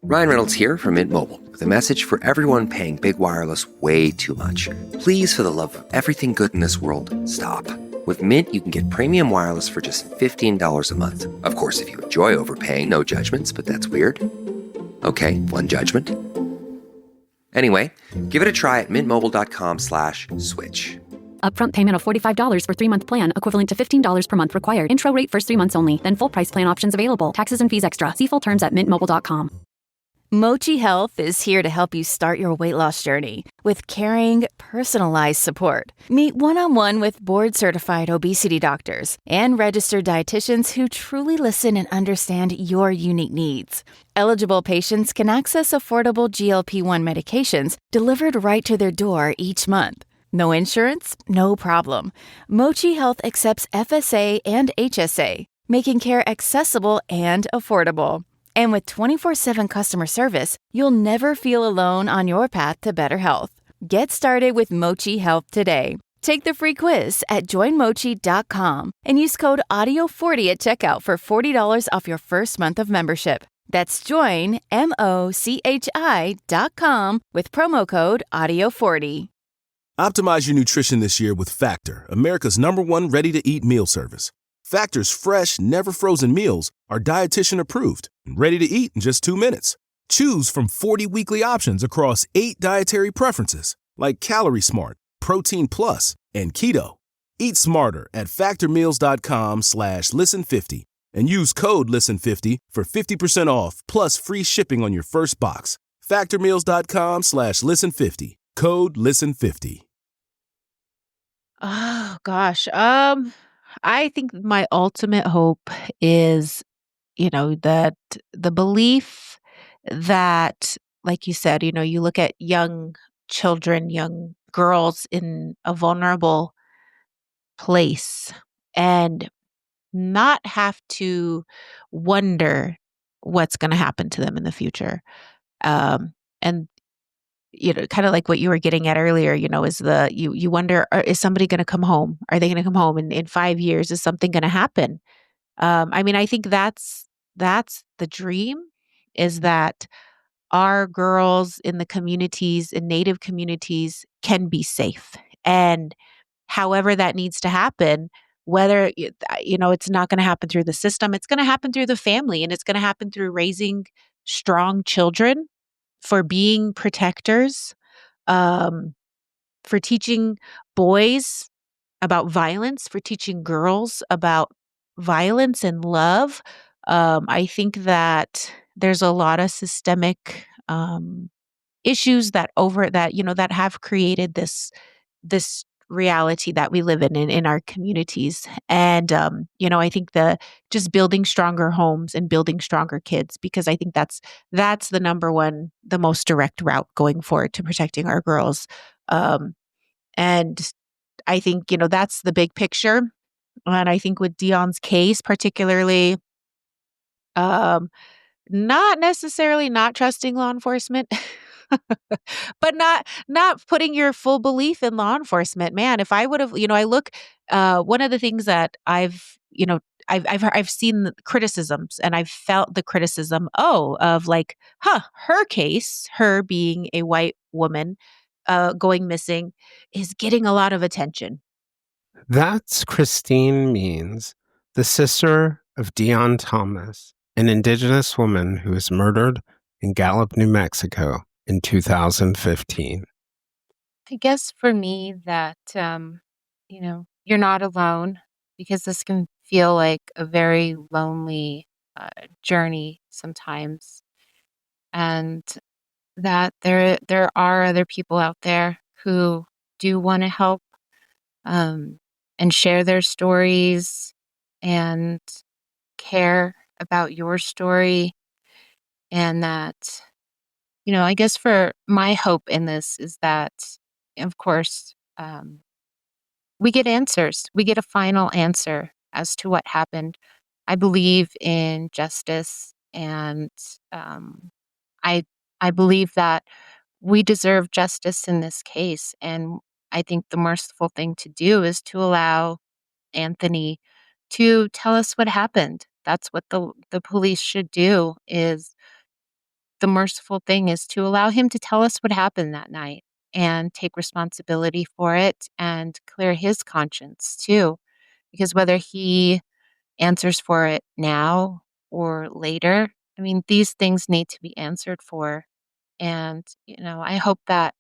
Ryan Reynolds here from Mint Mobile with a message for everyone paying big wireless way too much. Please, for the love of everything good in this world, stop. With Mint, you can get premium wireless for just $15 a month. Of course, if you enjoy overpaying, no judgments, but that's weird. Okay, one judgment. Anyway, give it a try at mintmobile.com/switch. Upfront payment of $45 for 3-month plan, equivalent to $15 per month required. Intro rate first 3 months only, then full price plan options available. Taxes and fees extra. See full terms at mintmobile.com. Mochi Health is here to help you start your weight loss journey with caring, personalized support. Meet one-on-one with board-certified obesity doctors and registered dietitians who truly listen and understand your unique needs. Eligible patients can access affordable GLP-1 medications delivered right to their door each month. No insurance? No problem. Mochi Health accepts FSA and HSA, making care accessible and affordable. And with 24/7 customer service, you'll never feel alone on your path to better health. Get started with Mochi Health today. Take the free quiz at joinmochi.com and use code AUDIO40 at checkout for $40 off your first month of membership. That's joinmochi.com with promo code AUDIO40. Optimize your nutrition this year with Factor, America's #1 ready-to-eat meal service. Factor's fresh, never-frozen meals are dietitian-approved and ready to eat in just 2 minutes. Choose from 40 weekly options across 8 dietary preferences, like Calorie Smart, Protein Plus, and Keto. Eat smarter at factormeals.com/listen50 and use code LISTEN50 for 50% off plus free shipping on your first box. Factormeals.com/listen50. Code LISTEN50. Oh gosh. I think my ultimate hope is, that the belief that, like you said, you look at young children, young girls in a vulnerable place and not have to wonder what's going to happen to them in the future. And kind of like what you were getting at earlier, is you wonder, is somebody going to come home? Are they going to come home in 5 years? Is something going to happen? I think that's the dream, is that our girls in the communities, in Native communities, can be safe. And however that needs to happen, whether, it's not going to happen through the system, it's going to happen through the family, and it's going to happen through raising strong children, for being protectors, for teaching boys about violence, for teaching girls about violence and love. I think that there's a lot of systemic issues that have created this reality that we live in our communities. And, I think just building stronger homes and building stronger kids, because I think that's the number one, the most direct route going forward to protecting our girls. And I think, that's the big picture. And I think with Dion's case, particularly, not necessarily not trusting law enforcement, but not putting your full belief in law enforcement. Man, if I would have, I look, one of the things that I've seen the criticisms, and I've felt the criticism, of like, her case, her being a white woman, going missing, is getting a lot of attention. That's Christine Means, the sister of Dione Thomas, an Indigenous woman who was murdered in Gallup, New Mexico in 2015. I guess for me that, you're not alone, because this can feel like a very lonely journey sometimes. And that there are other people out there who do want to help, and share their stories and care about your story. And that, I guess for my hope in this is that, of course, we get answers. We get a final answer as to what happened. I believe in justice, and I believe that we deserve justice in this case. And I think the merciful thing to do is to allow Anthony to tell us what happened. That's what the police should do, is the merciful thing is to allow him to tell us what happened that night and take responsibility for it and clear his conscience too. Because whether he answers for it now or later, I mean, these things need to be answered for. And, I hope that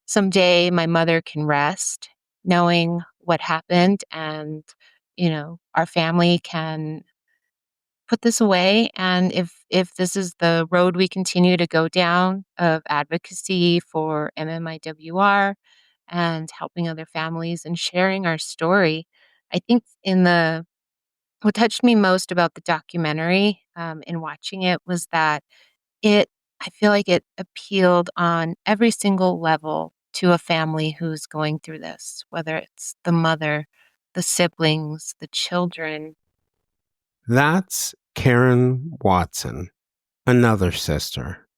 someday my mother can rest knowing what happened and, our family can put this away. And if this is the road we continue to go down of advocacy for MMIWR and helping other families and sharing our story, I think what touched me most about the documentary in watching it was that I feel like it appealed on every single level to a family who's going through this, whether it's the mother, the siblings, the children. That's Karen Watson, another sister.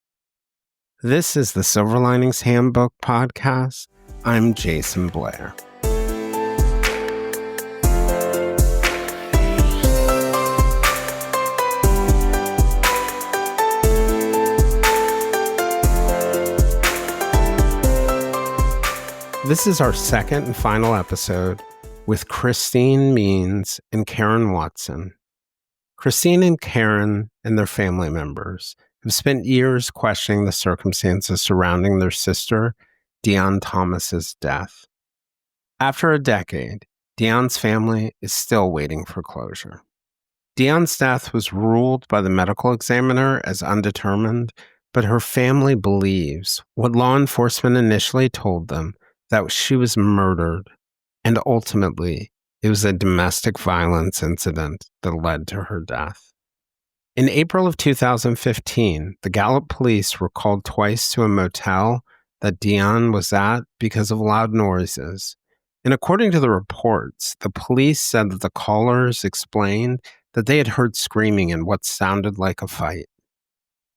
This is the Silver Linings Handbook podcast. I'm Jason Blair. This is our second and final episode with Christine Means and Karen Watson. Christine and Karen and their family members have spent years questioning the circumstances surrounding their sister, Dione Thomas's death. After a decade, Dionne's family is still waiting for closure. Dionne's death was ruled by the medical examiner as undetermined, but her family believes what law enforcement initially told them, that she was murdered, and ultimately, it was a domestic violence incident that led to her death. In April of 2015, the Gallup police were called twice to a motel that Dionne was at because of loud noises. And according to the reports, the police said that the callers explained that they had heard screaming and what sounded like a fight.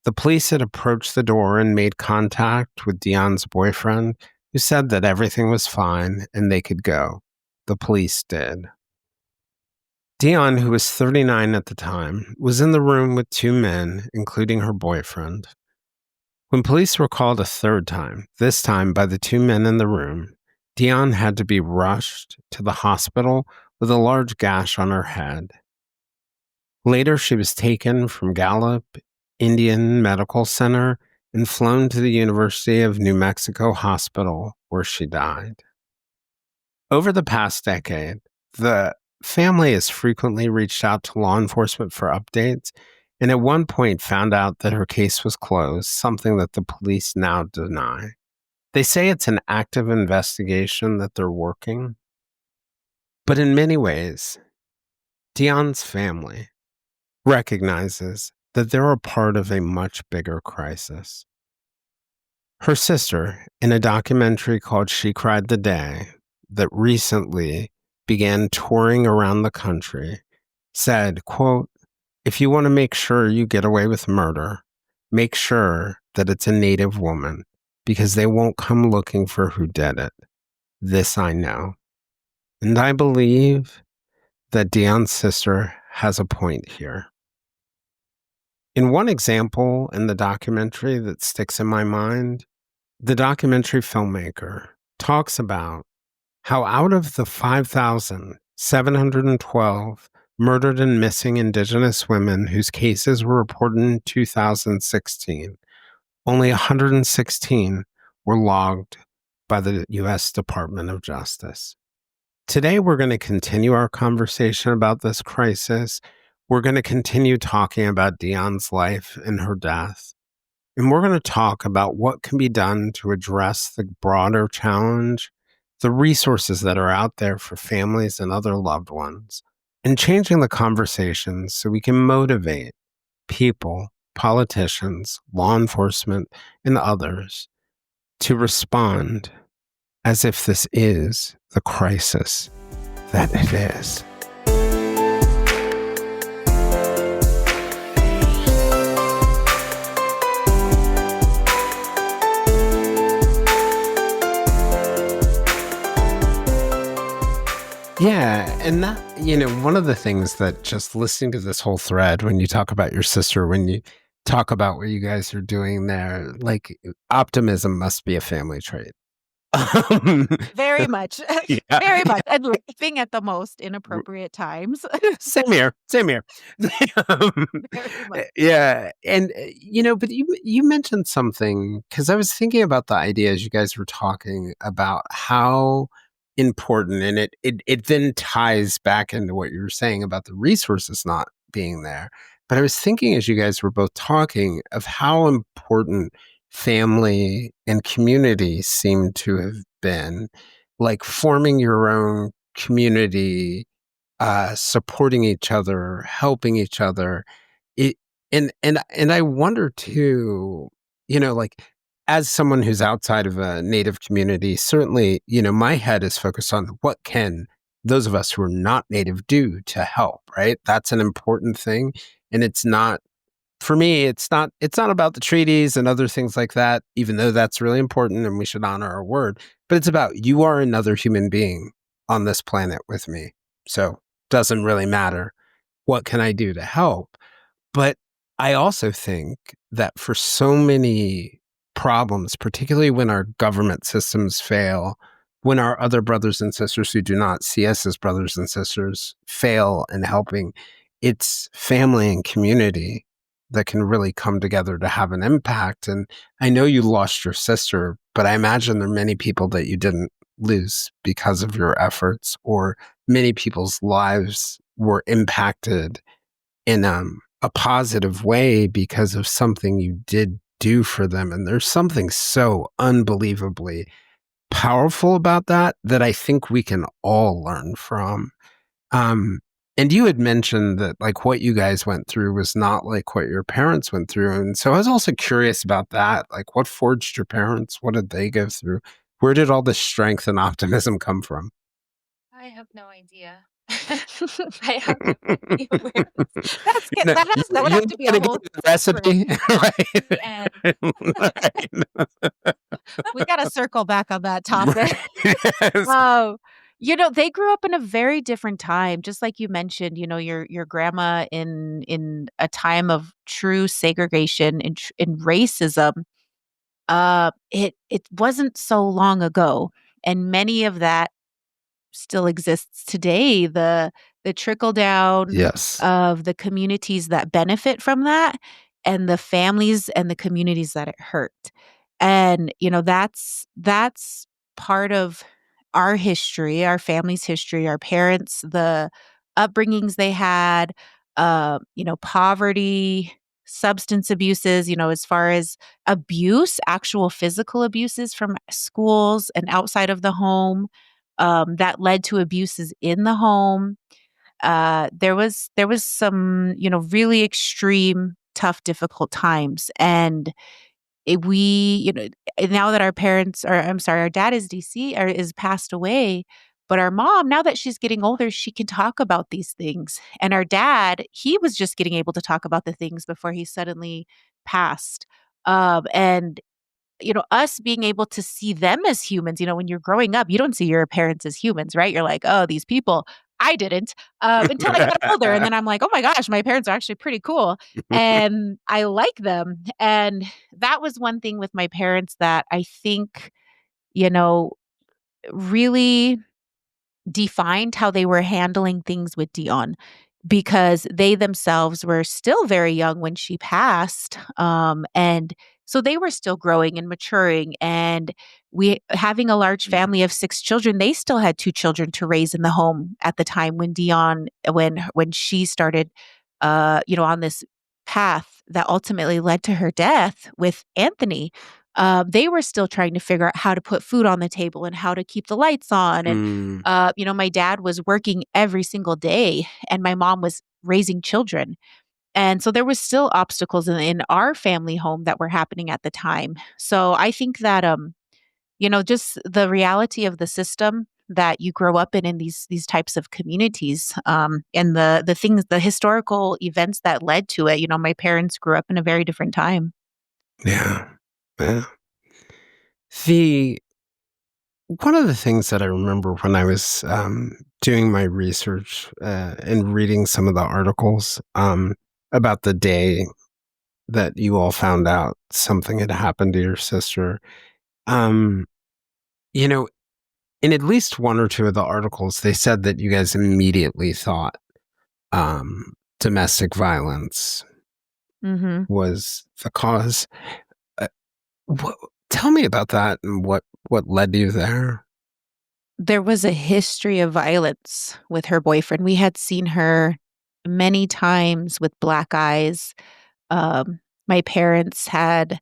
The police had approached the door and made contact with Dionne's boyfriend, who said that everything was fine and they could go. The police did. Dionne, who was 39 at the time, was in the room with two men, including her boyfriend. When police were called a third time, this time by the two men in the room, Dionne had to be rushed to the hospital with a large gash on her head. Later, she was taken from Gallup Indian Medical Center and flown to the University of New Mexico Hospital, where she died. Over the past decade, the family has frequently reached out to law enforcement for updates, and at one point found out that her case was closed, something that the police now deny. They say it's an active investigation that they're working. But in many ways, Dionne's family recognizes that they're a part of a much bigger crisis. Her sister, in a documentary called She Cried the Day, that recently began touring around the country, said, quote, "If you want to make sure you get away with murder, make sure that it's a Native woman, because they won't come looking for who did it. This I know." And I believe that Dionne's sister has a point here. In one example in the documentary that sticks in my mind, the documentary filmmaker talks about how out of the 5,712 murdered and missing Indigenous women whose cases were reported in 2016, only 116 were logged by the U.S. Department of Justice. Today, we're going to continue our conversation about this crisis. We're going to continue talking about Dionne's life and her death. And we're going to talk about what can be done to address the broader challenge, the resources that are out there for families and other loved ones, and changing the conversations so we can motivate people, politicians, law enforcement, and others to respond as if this is the crisis that it is. Yeah, and that, one of the things that just listening to this whole thread, when you talk about your sister, when you talk about what you guys are doing there. Like, optimism must be a family trait. Very much. Yeah. Very much. And laughing at the most inappropriate times. Same here. Um, Very much. yeah. And, but you mentioned something, because I was thinking about the idea as you guys were talking about how important, and it then ties back into what you were saying about the resources not being there. But I was thinking as you guys were both talking of how important family and community seem to have been, like forming your own community, supporting each other, helping each other. It and I wonder too, like, as someone who's outside of a Native community, certainly, my head is focused on what can those of us who are not Native do to help, right? That's an important thing. And it's not, for me, it's not about the treaties and other things like that, even though that's really important and we should honor our word. But it's about, you are another human being on this planet with me. So doesn't really matter. What can I do to help? But I also think that for so many problems, particularly when our government systems fail, when our other brothers and sisters who do not see us as brothers and sisters fail in helping, it's family and community that can really come together to have an impact. And I know you lost your sister, but I imagine there are many people that you didn't lose because of your efforts, or many people's lives were impacted in a positive way because of something you did do for them. And there's something so unbelievably powerful about that I think we can all learn from. And you had mentioned that, like, what you guys went through was not like what your parents went through. And so I was also curious about that. Like, what forged your parents? What did they go through? Where did all this strength and optimism come from? I have no idea. I have no idea where. That's good. No, That would you're have to be a gonna whole give the recipe, And right? we got to circle back on that topic. Yes. They grew up in a very different time, just like you mentioned. Your grandma in a time of true segregation in racism. It wasn't so long ago, and many of that still exists today. The trickle down Yes. of the communities that benefit from that, and the families and the communities that it hurt. And that's part of our history, our family's history, our parents, the upbringings they had, poverty, substance abuses, as far as abuse, actual physical abuses from schools and outside of the home, that led to abuses in the home. There was some, really extreme, tough, difficult times. And now that our dad is DC or is passed away, but our mom, now that she's getting older, she can talk about these things. And our dad, he was just getting able to talk about the things before he suddenly passed. And us being able to see them as humans, when you're growing up, you don't see your parents as humans, right? You're like, oh, these people. I didn't until I got older. And then I'm like, oh my gosh, my parents are actually pretty cool. And I like them. And that was one thing with my parents that I think, really defined how they were handling things with Dione, because they themselves were still very young when she passed. And so they were still growing and maturing. And we, having a large family of 6 children, they still had 2 children to raise in the home at the time when Dione, when she started, on this path that ultimately led to her death with Anthony. They were still trying to figure out how to put food on the table and how to keep the lights on. And, my dad was working every single day, and my mom was raising children. And so there was still obstacles in our family home that were happening at the time. So I think that, just the reality of the system that you grow up in these types of communities, and the things, the historical events that led to it. My parents grew up in a very different time. Yeah. Yeah. One of the things that I remember when I was doing my research and reading some of the articles about the day that you all found out something had happened to your sister. You know, in at least one or two of the articles, they said that you guys immediately thought domestic violence was the cause. Uh, Tell me about that and what led you there. There was a history of violence with her boyfriend. We had seen her many times with black eyes. My parents had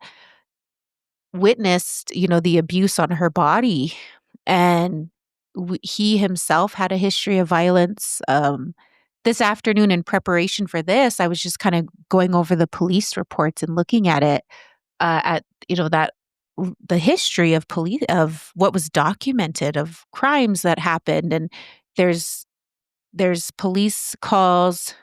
witnessed, the abuse on her body, and he himself had a history of violence. This afternoon, in preparation for this, I was just kind of going over the police reports and looking at it, at that the history of police, of what was documented, of crimes that happened, and there's police calls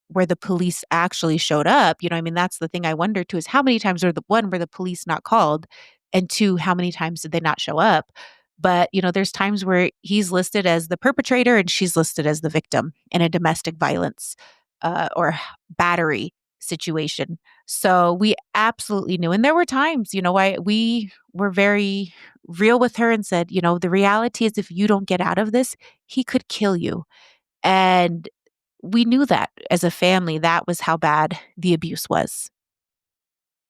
where the police actually showed up. That's the thing I wonder too, is how many times were the police not called, and two, how many times did they not show up? But, there's times where he's listed as the perpetrator and she's listed as the victim in a domestic violence or battery situation. So we absolutely knew. And there were times, we were very real with her and said, the reality is, if you don't get out of this, he could kill you. And we knew that as a family, that was how bad the abuse was.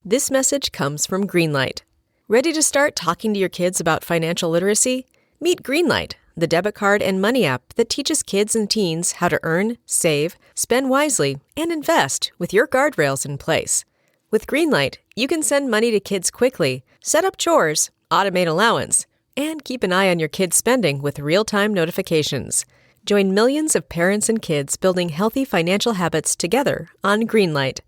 This message comes from Greenlight. Ready to start talking to your kids about financial literacy? Meet Greenlight, the debit card and money app that teaches kids and teens how to earn, save, spend wisely, and invest with your guardrails in place. With Greenlight, you can send money to kids quickly, set up chores, automate allowance, and keep an eye on your kids' spending with real-time notifications. Join millions of parents and kids building healthy financial habits together on Greenlight.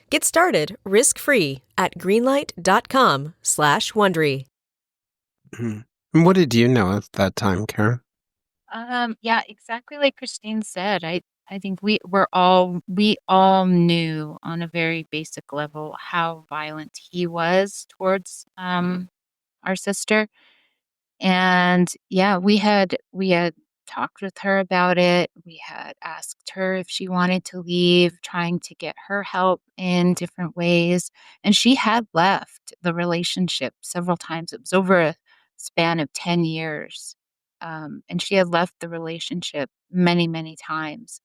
Get started risk-free at greenlight.com/Wondery. What did you know at that time, Karen? Yeah, exactly like Christine said. I think we all knew on a very basic level how violent he was towards our sister. And yeah, we had talked with her about it. We had asked her if she wanted to leave, trying to get her help in different ways. And she had left the relationship several times. It was over a span of 10 years. And she had left the relationship many, many times,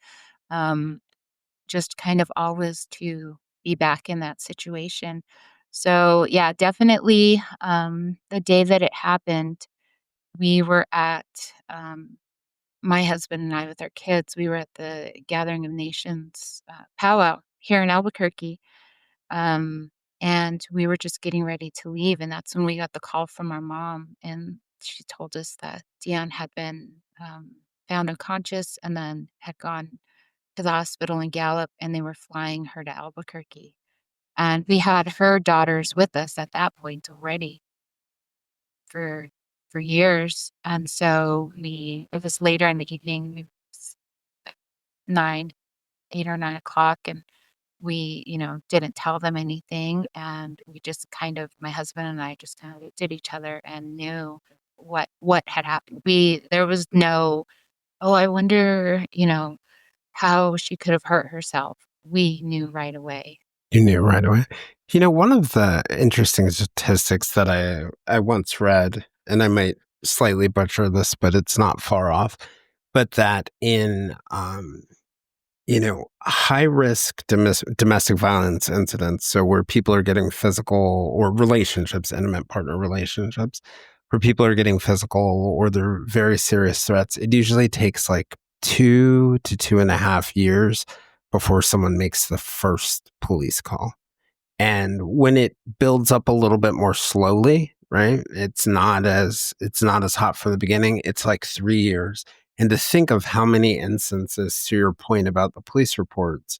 just kind of always to be back in that situation. So yeah, definitely the day that it happened, we were at my husband and I with our kids, we were at the Gathering of Nations powwow here in Albuquerque. And we were just getting ready to leave. And that's when we got the call from our mom. And she told us that Dione had been found unconscious and then had gone to the hospital in Gallup, and they were flying her to Albuquerque. And we had her daughters with us at that point already for years. And so it was later in the evening, it was 8 or 9 o'clock, and we, didn't tell them anything. And we just my husband and I just kind of looked at each other and knew what had happened. There was no, oh, I wonder, how she could have hurt herself. We knew right away. You knew right away. One of the interesting statistics that I once read, and I might slightly butcher this, but it's not far off, but that in, high-risk domestic violence incidents, so where people are getting physical, or relationships, intimate partner relationships, where people are getting physical or they're very serious threats, it usually takes like 2 to 2.5 years before someone makes the first police call. And when it builds up a little bit more slowly, right? It's not as hot from the beginning. It's like 3 years. And to think of how many instances, to your point about the police reports,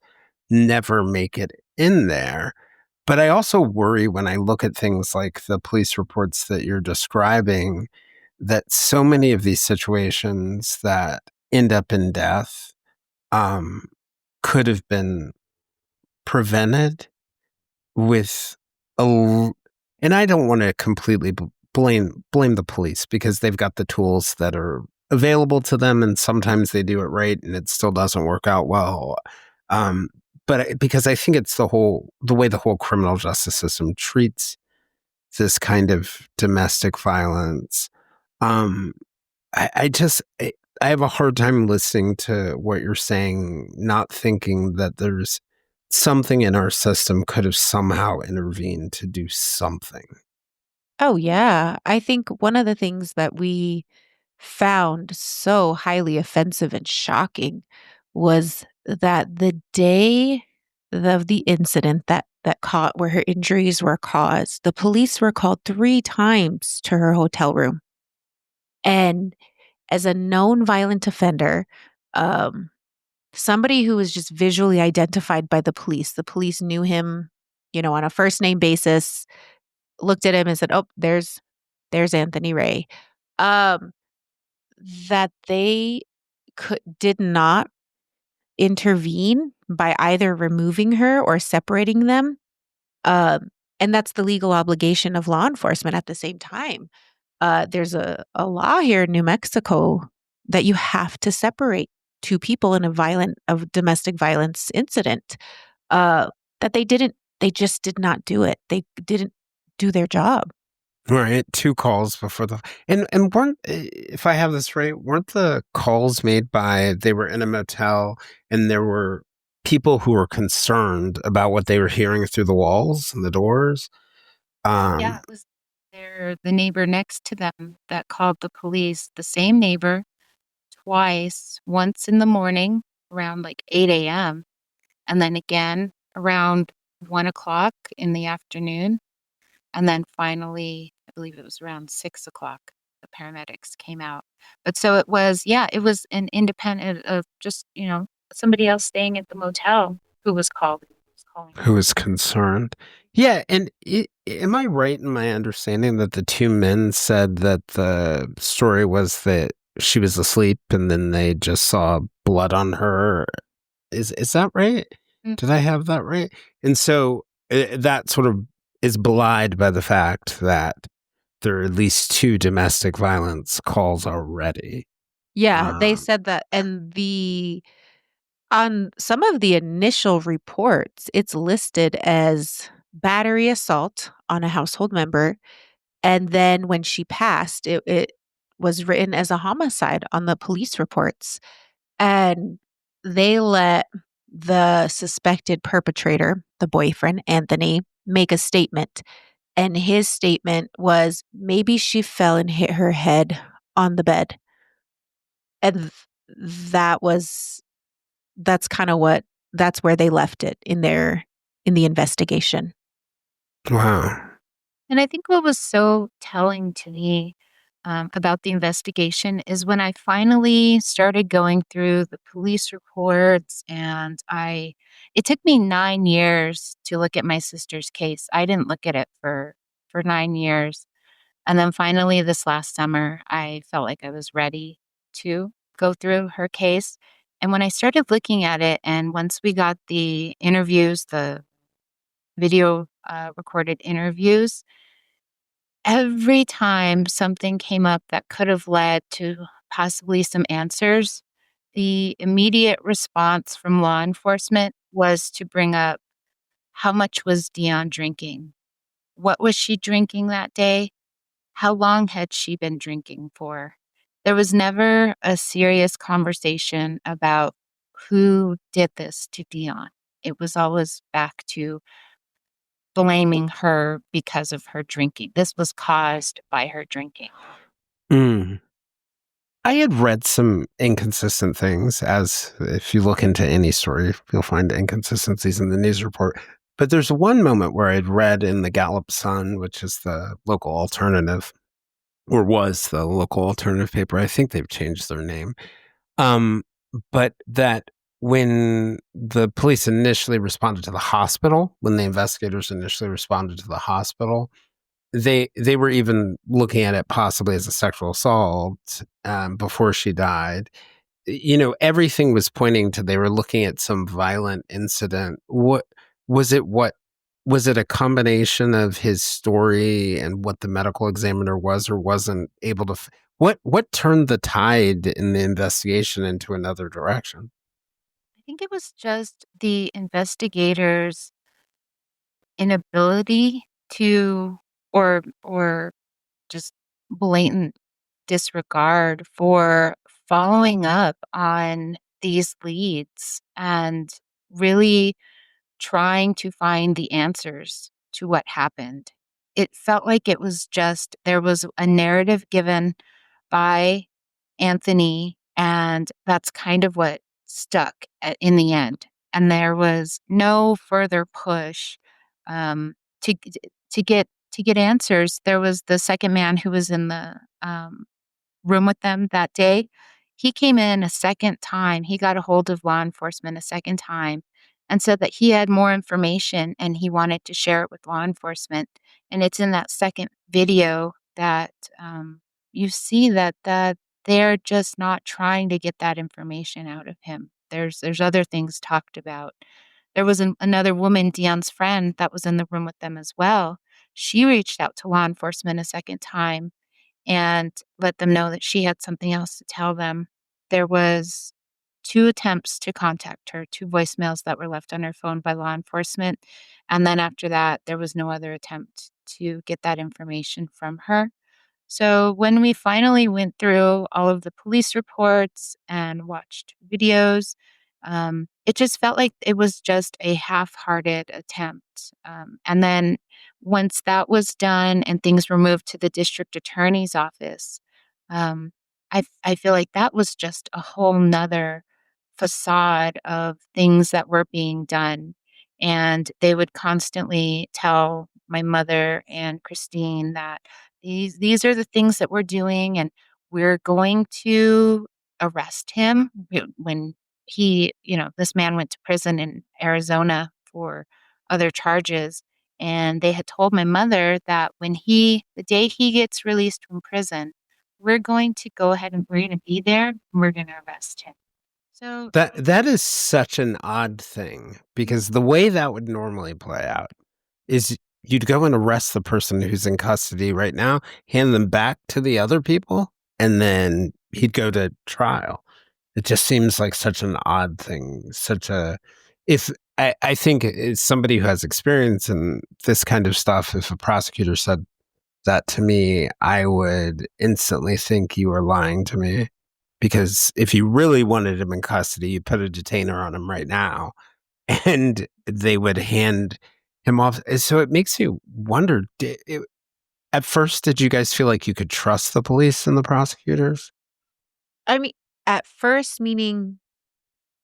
never make it in there. But I also worry when I look at things like the police reports that you're describing, that so many of these situations that end up in death could have been prevented with and I don't want to completely blame the police, because they've got the tools that are available to them, and sometimes they do it right and it still doesn't work out well. but because I think it's the way the whole criminal justice system treats this kind of domestic violence. I have a hard time listening to what you're saying, not thinking that there's something in our system could have somehow intervened to do something. Oh, yeah. I think one of the things that we found so highly offensive and shocking was that the day of the incident that caught where her injuries were caused, the police were called 3 times to her hotel room. And as a known violent offender, um, somebody who was just visually identified by the police knew him, on a first name basis, looked at him and said, "Oh, there's Anthony Ray." Um, that they did not intervene by either removing her or separating them. And that's the legal obligation of law enforcement at the same time. There's a law here in New Mexico that you have to separate 2 people in a domestic violence incident. That they just did not do it. They didn't do their job. Right, 2 calls before and weren't, if I have this right, weren't the calls made by they were in a motel and there were people who were concerned about what they were hearing through the walls and the doors? Yeah, it was the neighbor next to them that called the police, the same neighbor, twice, once in the morning around like 8 a.m., and then again around 1 o'clock in the afternoon. And then finally, I believe it was around 6 o'clock, the paramedics came out. But so it was an independent of just, somebody else staying at the motel who was calling. Who was concerned. Yeah, and am I right in my understanding that the 2 men said that the story was that she was asleep and then they just saw blood on her? Is that right? Mm. Did I have that right? And so that sort of is belied by the fact that there are at least 2 domestic violence calls already. Yeah, they said that, and on some of the initial reports, it's listed as battery assault on a household member, and then when she passed, it was written as a homicide on the police reports, and they let the suspected perpetrator, the boyfriend, Anthony, make a statement, and his statement was, maybe she fell and hit her head on the bed. And that's kind of that's where they left it in the investigation. Wow. And I think what was so telling to me about the investigation is when I finally started going through the police reports, and it took me 9 years to look at my sister's case. I didn't look at it for 9 years. And then finally this last summer, I felt like I was ready to go through her case. And when I started looking at it, and once we got the interviews, the video recorded interviews, every time something came up that could have led to possibly some answers, the immediate response from law enforcement was to bring up, how much was Dione drinking? What was she drinking that day? How long had she been drinking for? There was never a serious conversation about who did this to Dione. It was always back to blaming her because of her drinking. This was caused by her drinking. Mm. I had read some inconsistent things, as if you look into any story, you'll find inconsistencies in the news report. But there's one moment where I'd read in the Gallup Sun, which is the local alternative, or was the local alternative paper. I think they've changed their name. But that when the police initially responded to the hospital, when the investigators initially responded to the hospital, they were even looking at it possibly as a sexual assault before she died. Everything was pointing to they were looking at some violent incident. What was it? Was it a combination of his story and what the medical examiner was or wasn't able to? What turned the tide in the investigation into another direction? I think it was just the investigators' inability to, or just blatant disregard for following up on these leads and really trying to find the answers to what happened. It felt like it was just there was a narrative given by Anthony, and that's kind of what stuck in the end. And there was no further push um, to to get answers. There was the second man who was in the room with them that day. He came in a second time. He got a hold of law enforcement a second time and said that he had more information and he wanted to share it with law enforcement. And it's in that second video that you see that they're just not trying to get that information out of him. There's other things talked about. There was another woman, Dion's friend, that was in the room with them as well. She reached out to law enforcement a second time and let them know that she had something else to tell them. There was 2 attempts to contact her, 2 voicemails that were left on her phone by law enforcement, and then after that, there was no other attempt to get that information from her. So when we finally went through all of the police reports and watched videos, it just felt like it was just a half-hearted attempt. And then once that was done and things were moved to the district attorney's office, um, I feel like that was just a whole nother facade of things that were being done. And they would constantly tell my mother and Christine that these are the things that we're doing, and we're going to arrest him when this man went to prison in Arizona for other charges. And they had told my mother that the day he gets released from prison, we're going to go ahead and we're going to be there and we're going to arrest him. So That is such an odd thing, because the way that would normally play out is you'd go and arrest the person who's in custody right now, hand them back to the other people, and then he'd go to trial. It just seems like such an odd thing. I think as somebody who has experience in this kind of stuff, if a prosecutor said that to me, I would instantly think you were lying to me. Because if you really wanted him in custody, you put a detainer on him right now, and they would hand him off. So it makes you wonder, at first, did you guys feel like you could trust the police and the prosecutors? I mean, at first, meaning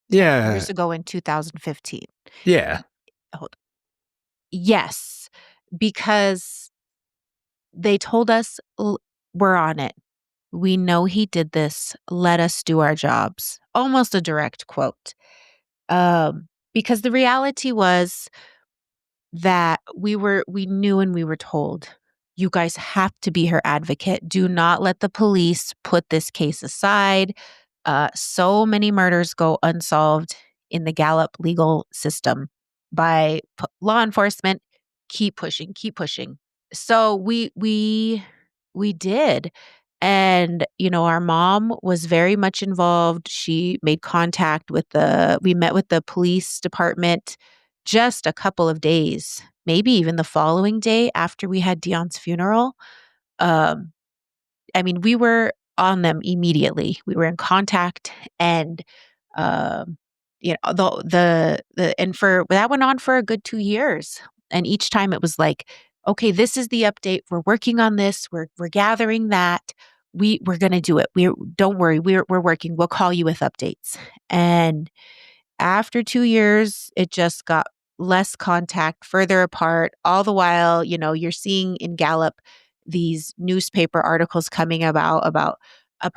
Yeah. years ago in 2015. Yeah. Hold on. Yes, because they told us, we're on it. We know he did this. Let us do our jobs. Almost a direct quote. Because the reality was that we knew and we were told, you guys have to be her advocate. Do not let the police put this case aside. So many murders go unsolved in the Gallup legal system by law enforcement. Keep pushing, keep pushing. So we did. And, our mom was very much involved. She made contact we met with the police department just a couple of days, maybe even the following day after we had Dion's funeral. We were on them immediately. We were in contact, and, and that went on for a good 2 years. And each time it was like, okay, this is the update. We're working on this. We're gathering that. We're going to do it. Don't worry. We're working. We'll call you with updates. And after 2 years, it just got less contact, further apart. All the while, you're seeing in Gallup these newspaper articles coming about a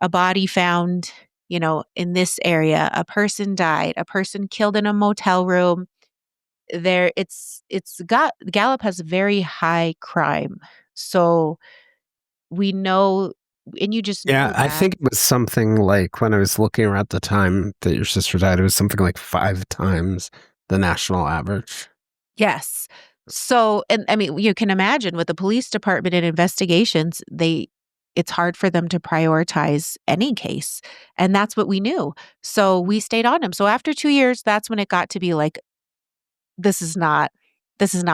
body found, in this area, a person died, a person killed in a motel room. Gallup has very high crime. So we know, and you just know I that. think it was something like, when I was looking around at the time that your sister died, it was something like 5 times the national average. Yes. So, and you can imagine with the police department and investigations, it's hard for them to prioritize any case. And that's what we knew. So we stayed on him. So after 2 years, that's when it got to be like, this is not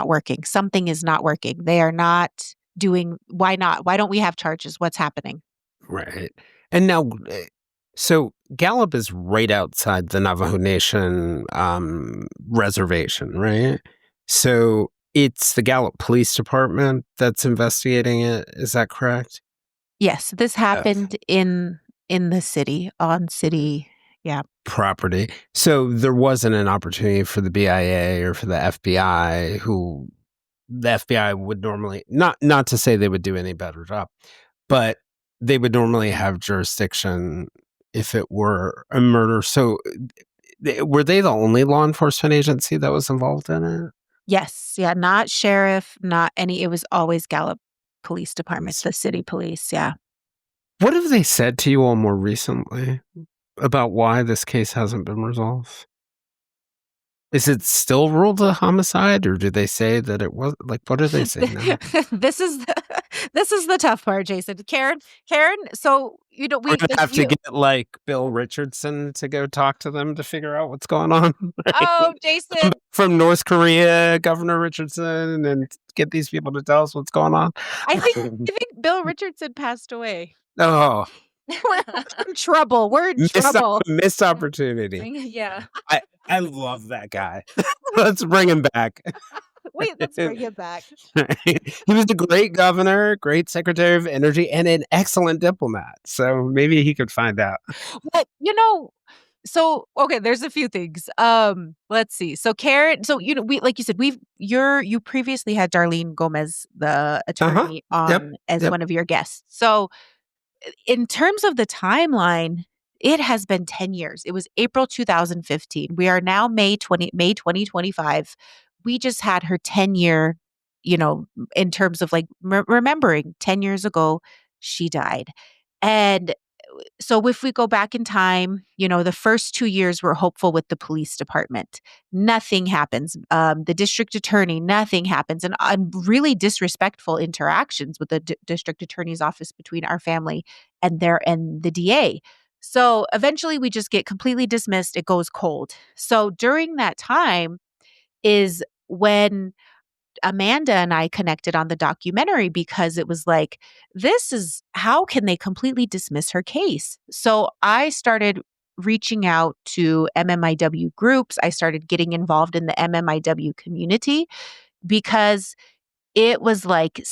working. Something is not working. They are not doing, why not? Why don't we have charges? What's happening? Right. And now, so Gallup is right outside the Navajo Nation reservation, right? So it's the Gallup Police Department that's investigating it. Is that correct? Yes, this happened in the city, on city, property. So there wasn't an opportunity for the BIA or for the FBI, who the FBI would normally, not to say they would do any better job, but they would normally have jurisdiction if it were a murder. So were they the only law enforcement agency that was involved in it? Yes. Yeah. Not sheriff, not any. It was always Gallup Police Department, the city police. Yeah. What have they said to you all more recently about why this case hasn't been resolved? Is it still ruled a homicide, or do they say that it was? Like, what are they saying now? This is the tough part, Jason. Karen. So We're gonna have to get like Bill Richardson to go talk to them to figure out what's going on. Right? Oh, Jason, from North Korea, Governor Richardson, and get these people to tell us what's going on. I think Bill Richardson passed away. Oh, We're in trouble. We're in trouble. Missed opportunity. Yeah. I love that guy. Let's bring him back. Wait, let's bring him back. He was a great governor, great secretary of energy, and an excellent diplomat. So maybe he could find out. But so okay, there's a few things. Let's see. So Karen, we, like you said, you previously had Darlene Gomez, the attorney, on as one of your guests. So in terms of the timeline, it has been 10 years. It was April 2015. We are now May 2025. We just had her 10-year, in terms of like remembering 10 years ago, she died. And so if we go back in time, the first 2 years we're hopeful with the police department. Nothing happens. The district attorney, nothing happens. And really disrespectful interactions with the district attorney's office between our family and the DA. So eventually we just get completely dismissed. It goes cold. So during that time is when Amanda and I connected on the documentary, because it was like, how can they completely dismiss her case? So I started reaching out to MMIW groups. I started getting involved in the MMIW community, because it was like,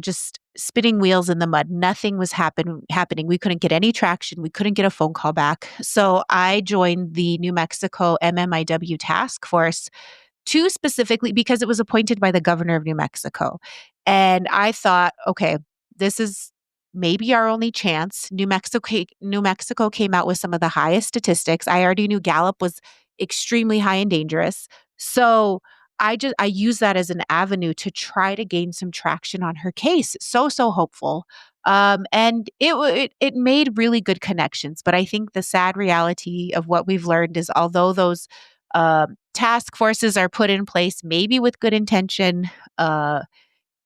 just spinning wheels in the mud. Nothing was happening. We couldn't get any traction. We couldn't get a phone call back. So I joined the New Mexico MMIW task force, specifically because it was appointed by the governor of New Mexico. And I thought, okay, this is maybe our only chance. New Mexico came out with some of the highest statistics. I already knew Gallup was extremely high and dangerous. So I use that as an avenue to try to gain some traction on her case. So hopeful. And it made really good connections. But I think the sad reality of what we've learned is, although those task forces are put in place, maybe with good intention,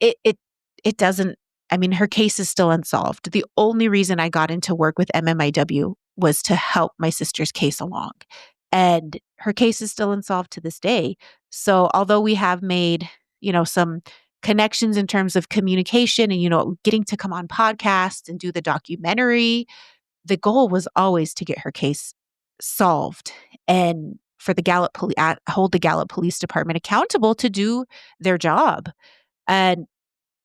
it doesn't. I mean, her case is still unsolved. The only reason I got into work with MMIW was to help my sister's case along, and her case is still unsolved to this day. So although we have made, some connections in terms of communication and, getting to come on podcasts and do the documentary, the goal was always to get her case solved and for the hold the Gallup Police Department accountable to do their job. And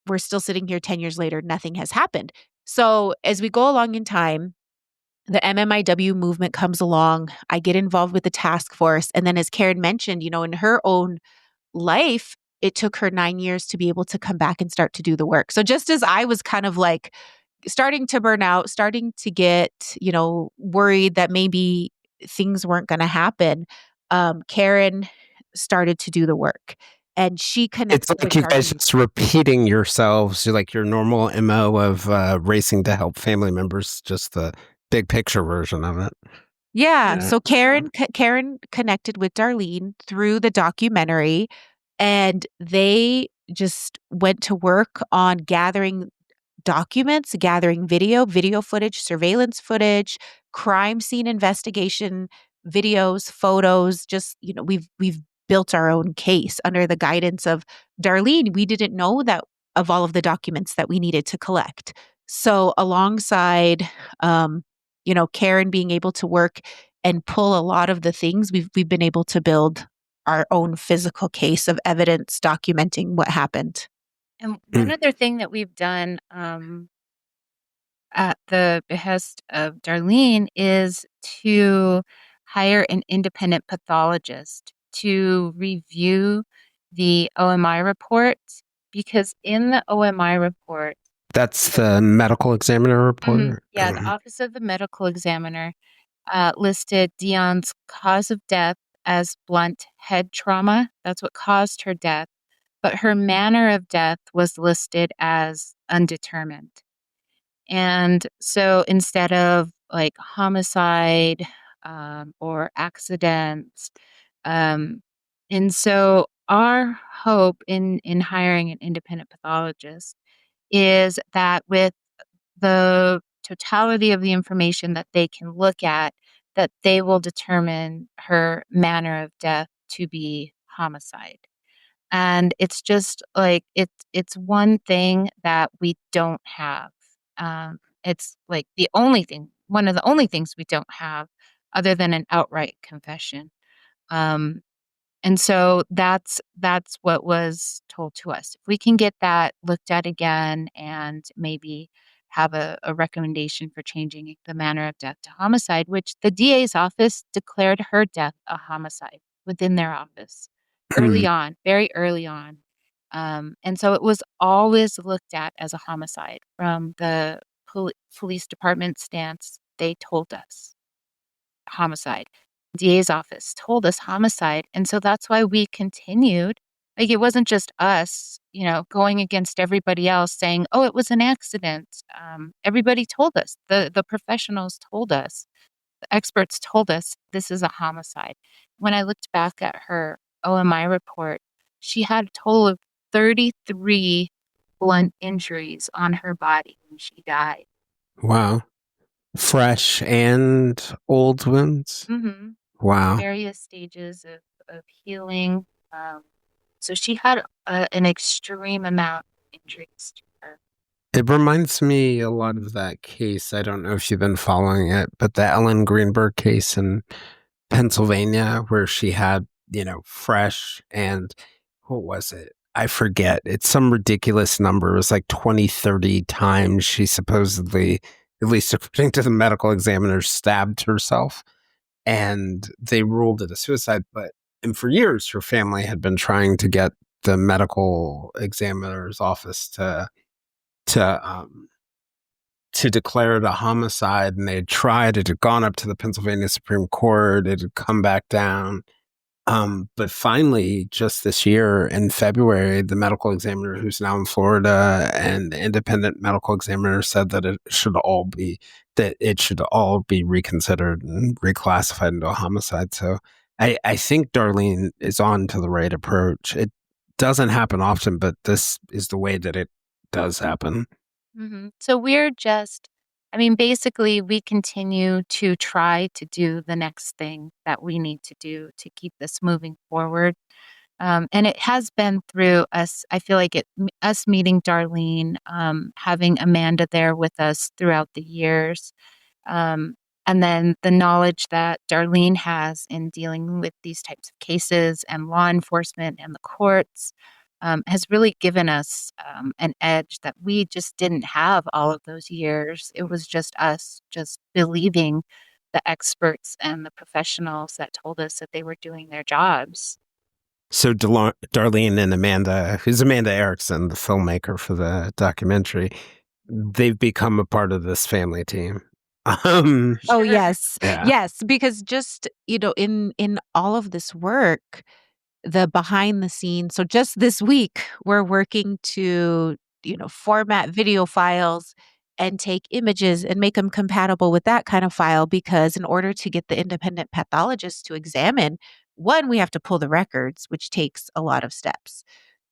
we're still sitting here 10 years later, nothing has happened. So as we go along in time, the MMIW movement comes along. I get involved with the task force. And then as Karen mentioned, in her own life, it took her 9 years to be able to come back and start to do the work. So just as I was kind of like starting to burn out, starting to get, worried that maybe things weren't going to happen, Karen started to do the work. And she connected. It's like you guys just repeating yourselves, like your normal MO of racing to help family members, just the big picture version of it. Yeah. So Karen connected with Darlene through the documentary, and they just went to work on gathering documents, gathering video footage, surveillance footage, crime scene investigation videos, photos. Just, we've built our own case under the guidance of Darlene. We didn't know that of all of the documents that we needed to collect. So alongside, Karen being able to work and pull a lot of the things, we've been able to build our own physical case of evidence documenting what happened. And one other thing that we've done at the behest of Darlene is to hire an independent pathologist to review the OMI report, because in the OMI report, That's the medical examiner report? the Office of the Medical Examiner listed Dion's cause of death as blunt head trauma. That's what caused her death. But her manner of death was listed as undetermined. And so instead of like homicide or accidents, and so our hope in hiring an independent pathologist is that with the totality of the information that they can look at, that they will determine her manner of death to be homicide. And it's just like it's one thing that we don't have. It's like one of the only things we don't have, other than an outright confession. And so that's what was told to us. If we can get that looked at again and maybe have a recommendation for changing the manner of death to homicide, which the DA's office declared her death a homicide within their office early on, very early on. And so it was always looked at as a homicide from the police department stance. They told us homicide. DA's office told us homicide. And so that's why we continued. Like, it wasn't just us, going against everybody else saying, oh, it was an accident. Everybody told us, the professionals told us, the experts told us this is a homicide. When I looked back at her OMI report, she had a total of 33 blunt injuries on her body when she died. Wow. Fresh and old wounds? Mm-hmm. Wow. Various stages of healing. So she had an extreme amount of injuries to her. It reminds me a lot of that case. I don't know if you've been following it, but the Ellen Greenberg case in Pennsylvania, where she had, fresh and what was it? I forget. It's some ridiculous number. It was like 20, 30 times she supposedly, at least according to the medical examiner, stabbed herself. And they ruled it a suicide. And for years, her family had been trying to get the medical examiner's office to declare it a homicide, and they had tried. It had gone up to the Pennsylvania Supreme Court. It had come back down. But finally, just this year in February, the medical examiner, who's now in Florida, and the independent medical examiner said that it should all be reconsidered and reclassified into a homicide. So I think Darlene is on to the right approach. It doesn't happen often, but this is the way that it does happen. Mm-hmm. So we're basically we continue to try to do the next thing that we need to do to keep this moving forward. And it has been through us, I feel like us meeting Darlene, having Amanda there with us throughout the years, and then the knowledge that Darlene has in dealing with these types of cases and law enforcement and the courts has really given us an edge that we just didn't have all of those years. It was just us just believing the experts and the professionals that told us that they were doing their jobs. So Darlene and Amanda, who's Amanda Erickson, the filmmaker for the documentary, they've become a part of this family team. Oh, yes. Yeah. Yes, because just, in all of this work, the behind the scenes. So just this week, we're working to, format video files and take images and make them compatible with that kind of file, because in order to get the independent pathologist to examine, one, we have to pull the records, which takes a lot of steps.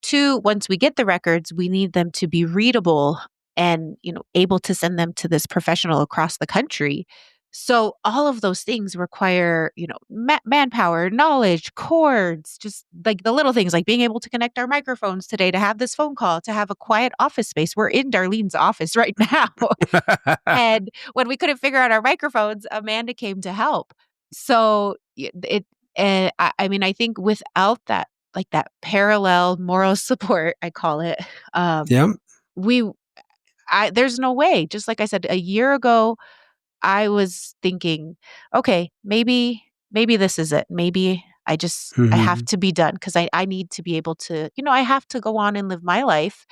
Two, once we get the records, we need them to be readable and, able to send them to this professional across the country. So all of those things require, manpower, knowledge, cords, just like the little things like being able to connect our microphones today to have this phone call, to have a quiet office space. We're in Darlene's office right now. And when we couldn't figure out our microphones, Amanda came to help. So I think without that, like that parallel moral support, I call it, Yep. there's no way. Just like I said, a year ago, I was thinking, okay, maybe this is it. Maybe I have to be done because I need to be able to, I have to go on and live my life.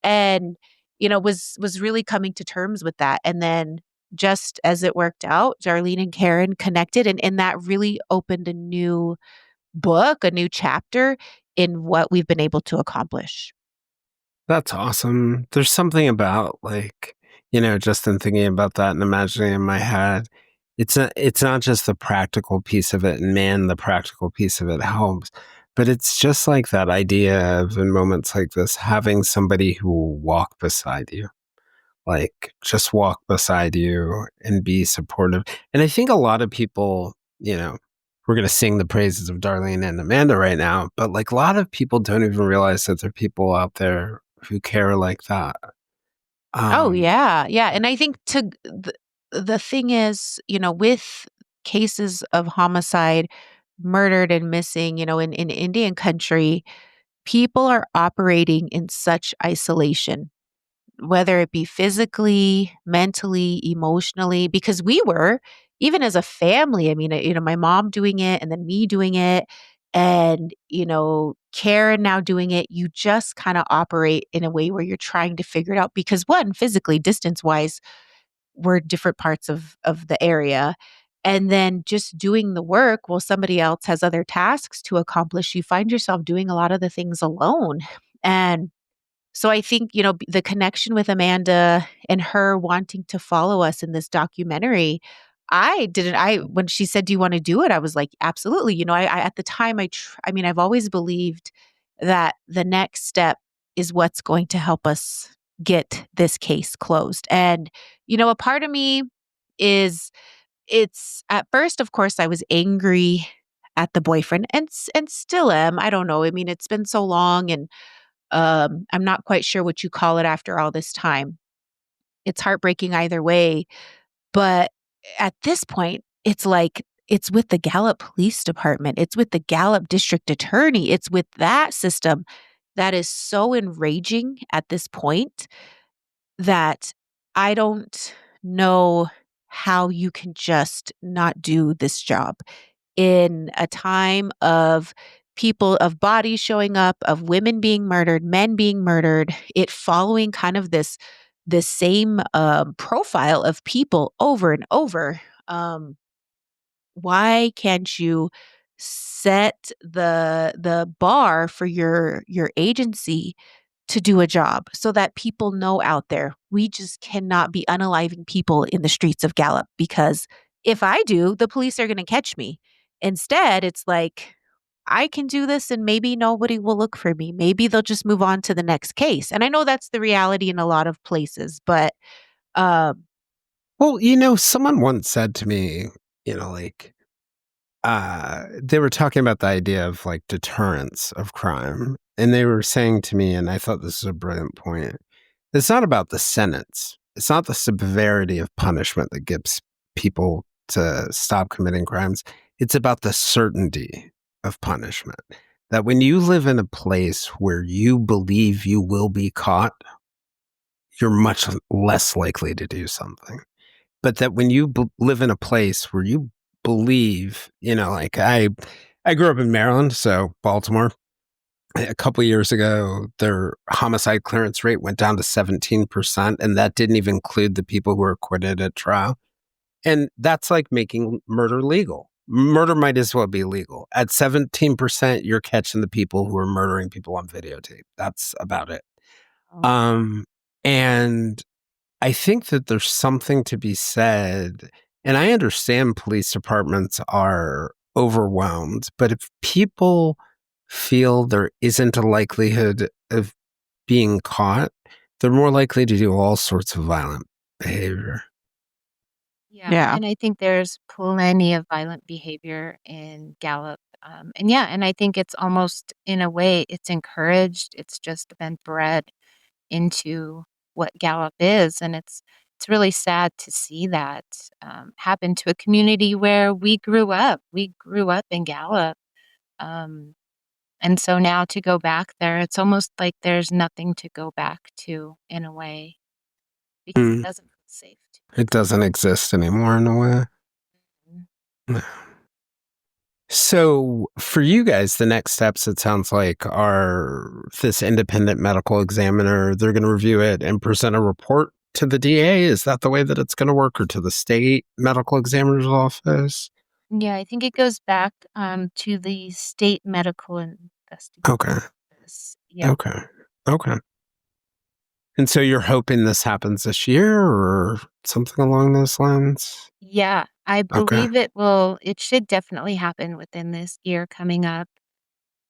And, was really coming to terms with that. And then just as it worked out, Darlene and Karen connected, and that really opened a new book, a new chapter in what we've been able to accomplish. That's awesome. There's something about just in thinking about that and imagining in my head, it's not just the practical piece of it, and man, the practical piece of it helps, but it's just like that idea of, in moments like this, having somebody who will walk beside you, like just walk beside you and be supportive. And I think a lot of people, we're going to sing the praises of Darlene and Amanda right now, but like a lot of people don't even realize that there are people out there who care like that. Oh, yeah. Yeah. And I think the thing is, with cases of homicide, murdered and missing, in Indian country, people are operating in such isolation, whether it be physically, mentally, emotionally, because we were, even as a family, I mean, my mom doing it and then me doing it and, Karen now doing it, you just kind of operate in a way where you're trying to figure it out because one, physically, distance wise, we're different parts of the area. And then just doing the work while somebody else has other tasks to accomplish, you find yourself doing a lot of the things alone. And so I think, the connection with Amanda and her wanting to follow us in this documentary, when she said, do you want to do it? I was like, absolutely. I at the time, I've always believed that the next step is what's going to help us get this case closed. And, a part of me it's at first, of course, I was angry at the boyfriend and still am. I don't know. I mean, it's been so long and I'm not quite sure what you call it after all this time. It's heartbreaking either way. But at this point, it's like, it's with the Gallup Police Department. It's with the Gallup District Attorney. It's with that system that is so enraging at this point that I don't know how you can just not do this job in a time of of bodies showing up, of women being murdered, men being murdered, it following kind of this same profile of people over and over. Why can't you set the bar for your agency to do a job so that people know out there we just cannot be unaliving people in the streets of Gallup, because if I do, the police are going to catch me. Instead, it's like, I can do this and maybe nobody will look for me. Maybe they'll just move on to the next case. And I know that's the reality in a lot of places, but well, someone once said to me, they were talking about the idea of like deterrence of crime. And they were saying to me, and I thought this was a brilliant point, it's not about the sentence. It's not the severity of punishment that gets people to stop committing crimes. It's about the certainty of punishment. That when you live in a place where you believe you will be caught, you're much less likely to do something. But that when you live in a place where you believe, like I grew up in Maryland, so Baltimore. A couple of years ago, their homicide clearance rate went down to 17%, and that didn't even include the people who were acquitted at trial. And that's like making murder legal. Murder might as well be legal. At 17%, you're catching the people who are murdering people on videotape. That's about it. And I think that there's something to be said, and I understand police departments are overwhelmed, but if people feel there isn't a likelihood of being caught, they're more likely to do all sorts of violent behavior. Yeah. And I think there's plenty of violent behavior in Gallup. And I think it's almost, in a way, it's encouraged. It's just been bred into what Gallup is. And it's really sad to see that happen to a community where we grew up. We grew up in Gallup. Um, and so now to go back there, it's almost like there's nothing to go back to, in a way, because it doesn't feel safe. It doesn't exist anymore in a way. Mhm. So for you guys, the next steps, it sounds like, are this independent medical examiner. They're going to review it and present a report to the DA. Is that the way that it's going to work, or to the state medical examiner's office? Yeah, I think it goes back to the state medical investigation. Okay. Yeah. Okay. And so you're hoping this happens this year or something along those lines? Yeah, I Okay. believe it should definitely happen within this year coming up.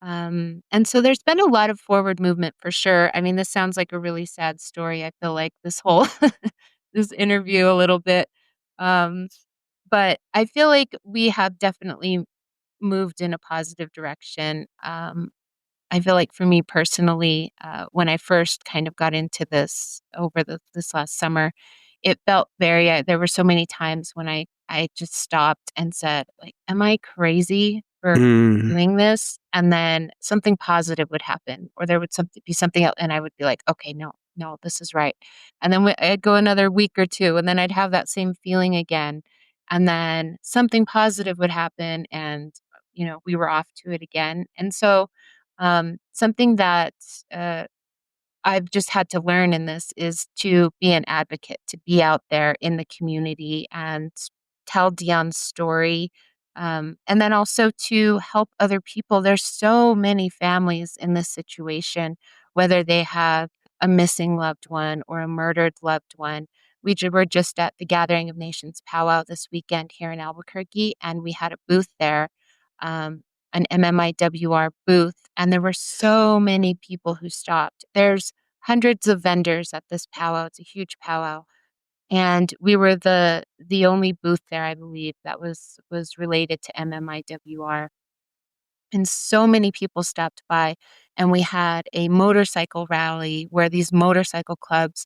And so there's been a lot of forward movement for sure. I mean, this sounds like a really sad story. I feel like this whole this interview a little bit. Um, but I feel like we have definitely moved in a positive direction. I feel like for me personally, when I first kind of got into this over this last summer, it felt very, there were so many times when I just stopped and said, like, am I crazy for Mm. doing this? And then something positive would happen, or there would be something else. And I would be like, okay, no, this is right. And then I'd go another week or two, and then I'd have that same feeling again. And then something positive would happen, and, we were off to it again. And so, something that uh, I've just had to learn in this is to be an advocate, to be out there in the community and tell Dion's story. And then also to help other people. There's so many families in this situation, whether they have a missing loved one or a murdered loved one. Were just at the Gathering of Nations powwow this weekend here in Albuquerque, and we had a booth there. Um, an MMIWR booth, and there were so many people who stopped. There's hundreds of vendors at this powwow. It's a huge powwow. And we were the only booth there, I believe, that was related to MMIWR. And so many people stopped by, and we had a motorcycle rally where these motorcycle clubs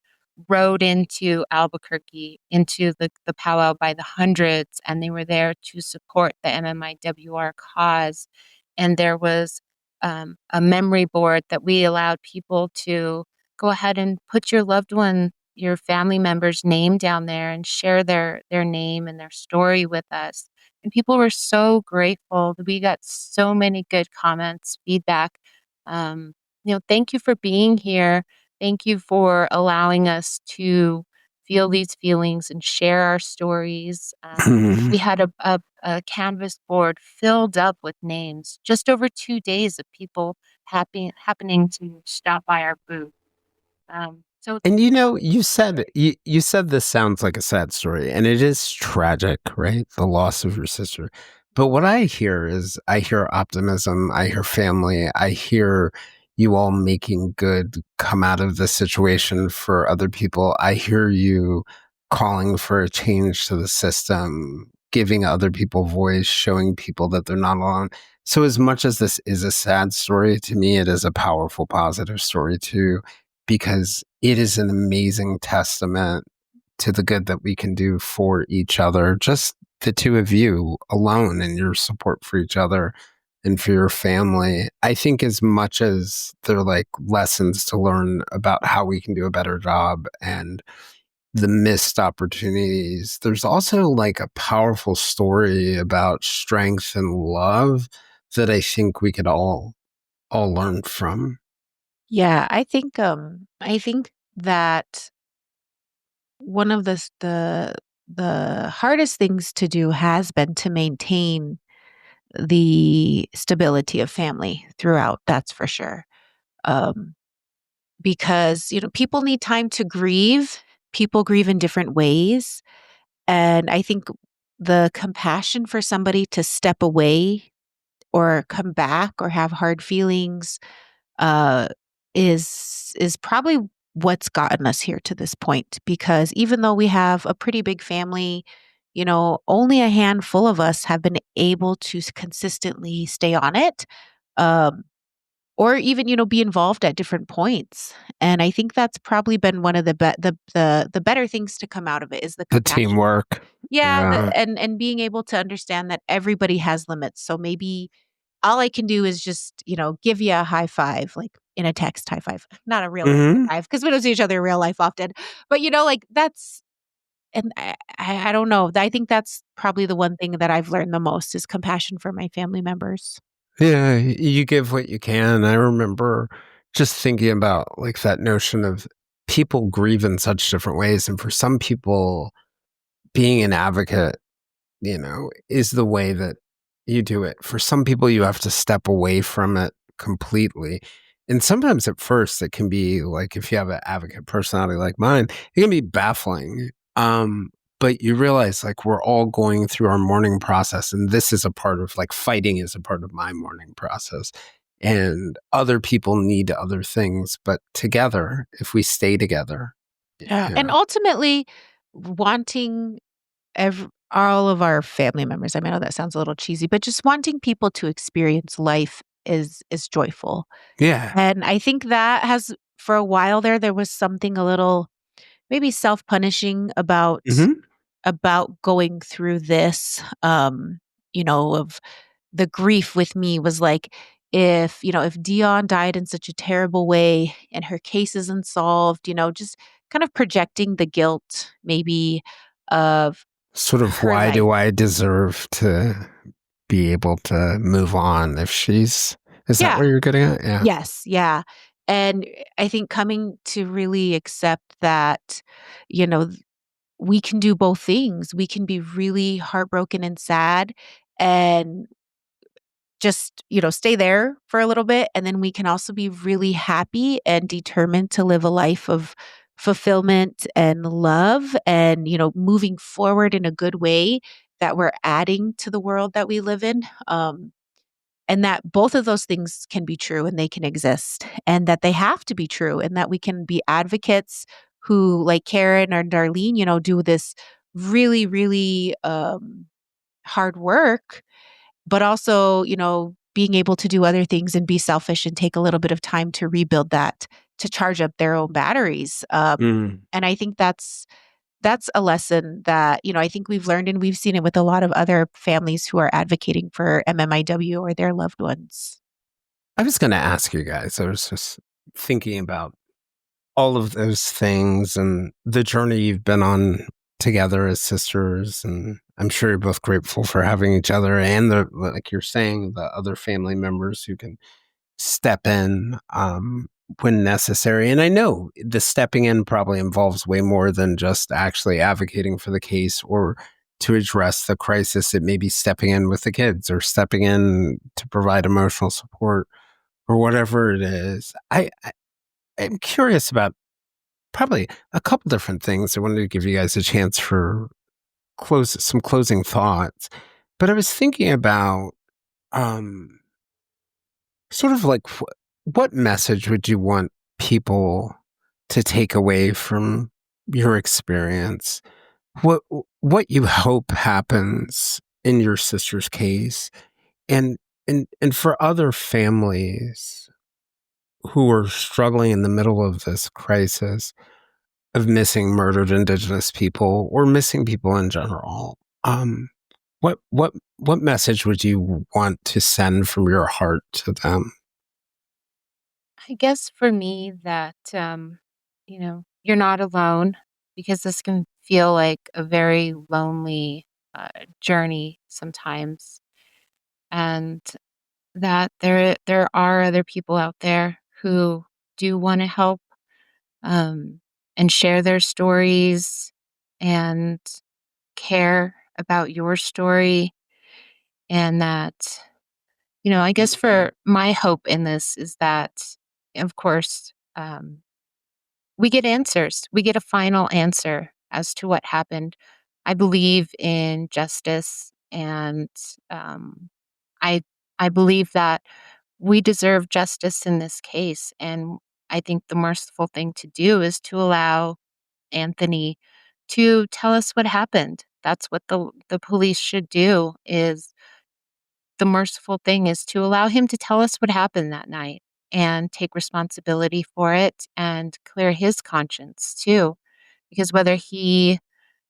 rode into Albuquerque, into the powwow by the hundreds, and they were there to support the MMIWR cause. And there was a memory board that we allowed people to go ahead and put your loved one, your family member's name down there, and share their name and their story with us. And people were so grateful. We got so many good comments, feedback. Thank you for being here. Thank you for allowing us to feel these feelings and share our stories. We had a canvas board filled up with names, just over 2 days of people happening to stop by our booth. So And you said this sounds like a sad story, and it is tragic, right? The loss of your sister. But what I hear optimism, I hear family, I hear you all making good come out of the situation for other people. I hear you calling for a change to the system, giving other people voice, showing people that they're not alone. So as much as this is a sad story, to me, it is a powerful, positive story too, because it is an amazing testament to the good that we can do for each other. Just the two of you alone and your support for each other and for your family. I think as much as they're like lessons to learn about how we can do a better job and the missed opportunities, there's also like a powerful story about strength and love that I think we could all learn from. Yeah, I think that one of the hardest things to do has been to maintain the stability of family throughout, that's for sure. Um, because, people need time to grieve. People grieve in different ways. And I think the compassion for somebody to step away or come back or have hard feelings uh, is probably what's gotten us here to this point. Because even though we have a pretty big family, only a handful of us have been able to consistently stay on it. Um, or even be involved at different points. And I think that's probably been one of the better things to come out of it is the The compassion. teamwork. Yeah, Yeah. and being able to understand that everybody has limits. So maybe all I can do is just give you a high five, like in a text high five, not a real life Mhm. high five, because we don't see each other in real life often. But like that's, and I don't know. I think that's probably the one thing that I've learned the most is compassion for my family members. Yeah, you give what you can. I remember just thinking about like that notion of people grieve in such different ways. And for some people, being an advocate, is the way that you do it. For some people, you have to step away from it completely. And sometimes at first, it can be like if you have an advocate personality like mine, it can be baffling. But you realize like we're all going through our mourning process, and this is a part of like fighting is a part of my mourning process. And other people need other things, but together, if we stay together, Yeah. And ultimately, wanting all of our family members. I mean, I know that sounds a little cheesy, but just wanting people to experience life is joyful. yeah. And I think that has for a while there was something a little maybe self-punishing Mhm. about going through this of the grief with me was like if Dion died in such a terrible way and her case is unsolved, just kind of projecting the guilt maybe of Sort of her why life. do I deserve to be able to move on if she's is that Yeah. what you're getting at? Yeah. Yes. Yeah. And I think coming to really accept that, you know, we can do both things. We can be really heartbroken and sad and just, stay there for a little bit. And then we can also be really happy and determined to live a life of fulfillment and love and, moving forward in a good way that we're adding to the world that we live in. And that both of those things can be true and they can exist and that they have to be true and that we can be advocates who, like Karen or Darlene, do this really, really hard work, but also, being able to do other things and be selfish and take a little bit of time to rebuild that, to charge up their own batteries. Mm. And I think that's a lesson that, I think we've learned and we've seen it with a lot of other families who are advocating for MMIW or their loved ones. I was gonna ask you guys, I was just thinking about all of those things and the journey you've been on together as sisters, and I'm sure you're both grateful for having each other and the like you're saying, the other family members who can step in when necessary. And I know the stepping in probably involves way more than just actually advocating for the case or to address the crisis. It may be stepping in with the kids or stepping in to provide emotional support or whatever it is. I'm curious about probably a couple different things. I wanted to give you guys a chance for some closing thoughts. But I was thinking about um, sort of like what message would you want people to take away from your experience? What you hope happens in your sister's case, and and for other families who are struggling in the middle of this crisis of missing murdered Indigenous people or missing people in general. What message would you want to send from your heart to them? I guess for me that, you're not alone because this can feel like a very lonely journey sometimes. And that there are other people out there who do want to help um, and share their stories and care about your story. And that, I guess for my hope in this is that, of course, we get answers. We get a final answer as to what happened. I believe in justice, and um, I I believe that we deserve justice in this case. And I think the merciful thing to do is to allow Anthony to tell us what happened. That's what the police should do. Is the merciful thing is to allow him to tell us what happened that night and take responsibility for it and clear his conscience too. Because whether he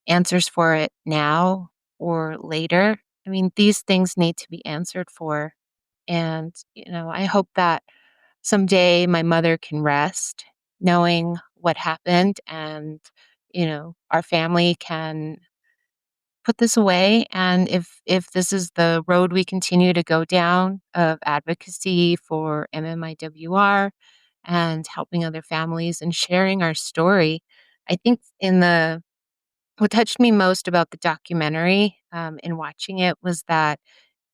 answers for it now or later, I mean, these things need to be answered for. And, I hope that someday my mother can rest knowing what happened and, our family can put this away. And if this is the road we continue to go down of advocacy for MMIWR and helping other families and sharing our story, I think what touched me most about the documentary in watching it was that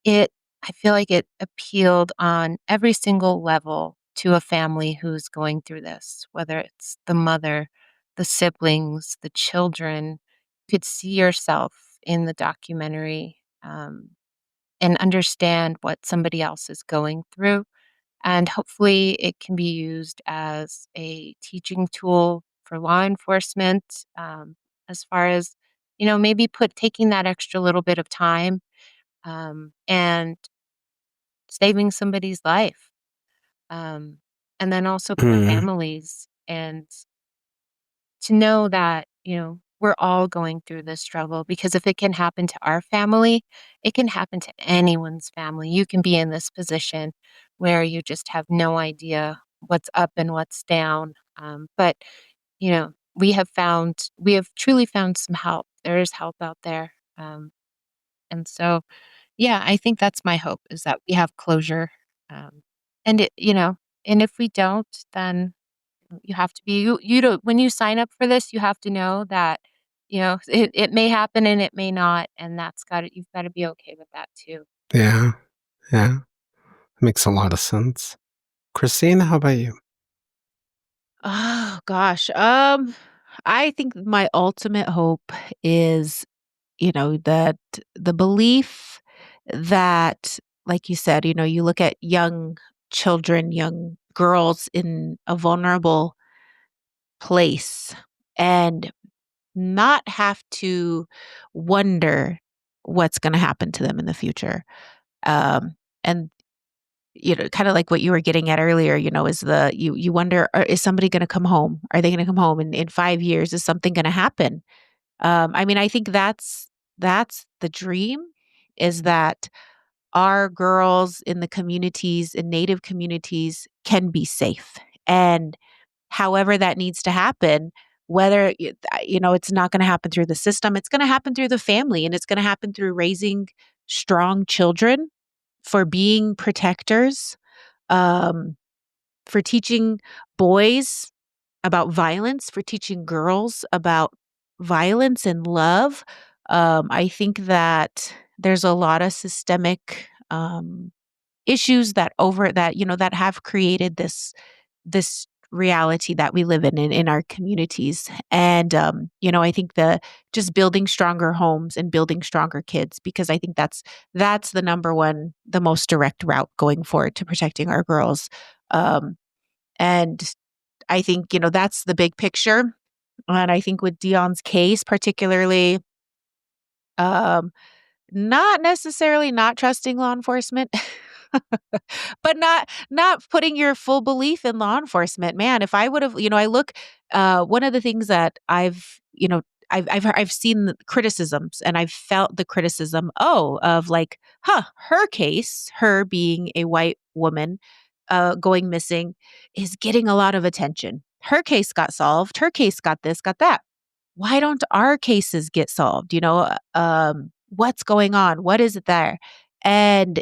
I feel like it appealed on every single level to a family who's going through this, whether it's the mother, the siblings, the children. You could see yourself in the documentary and understand what somebody else is going through. And hopefully it can be used as a teaching tool for law enforcement as far as, maybe taking that extra little bit of time and saving somebody's life. And then also for Mm. families and to know that, we're all going through this struggle because if it can happen to our family, it can happen to anyone's family. You can be in this position where you just have no idea what's up and what's down. But, we have truly found some help. There is help out there. And so, yeah, I think that's my hope is that we have closure. Um, and and if we don't, then you have to be you don't when you sign up for this, you have to know that, it may happen and it may not, and you've got to be okay with that too. Yeah. Yeah. Makes a lot of sense. Christine, how about you? Oh gosh. I think my ultimate hope is, that the belief that, like you said, you look at young children, young girls in a vulnerable place and not have to wonder what's going to happen to them in the future. And kind of like what you were getting at earlier, is you wonder, is somebody going to come home? Are they going to come home in 5 years? Is something going to happen? I mean, I think that's the dream, is that our girls in the communities, in Native communities, can be safe. And however that needs to happen, whether, it's not going to happen through the system, it's going to happen through the family, and it's going to happen through raising strong children, for being protectors, um, for teaching boys about violence, for teaching girls about violence and love. I think that there's a lot of systemic issues that have created this reality that we live in our communities. And I think the just building stronger homes and building stronger kids, because I think that's the number one, the most direct route going forward to protecting our girls. And I think, that's the big picture. And I think with Dion's case, particularly, um, not necessarily not trusting law enforcement, but not putting your full belief in law enforcement. Man, if I would have, I look, one of the things that I've seen the criticisms, and I've felt the criticism, of like, her case, her being a white woman, going missing, is getting a lot of attention. Her case got solved. Her case got this, got that. Why don't our cases get solved? What's going on? What is it there? And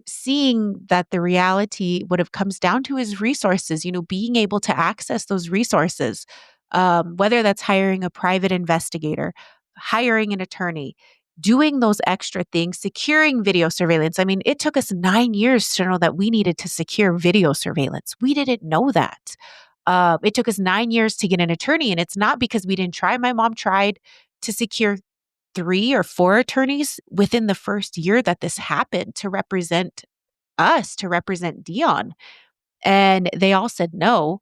seeing that the reality, what it comes down to is resources, being able to access those resources, whether that's hiring a private investigator, hiring an attorney, doing those extra things, securing video surveillance. I mean, it took us 9 years to know that we needed to secure video surveillance. We didn't know that. It took us 9 years to get an attorney, and it's not because we didn't try. My mom tried to secure 3 or 4 attorneys within the first year that this happened to represent us, to represent Dione. And they all said no.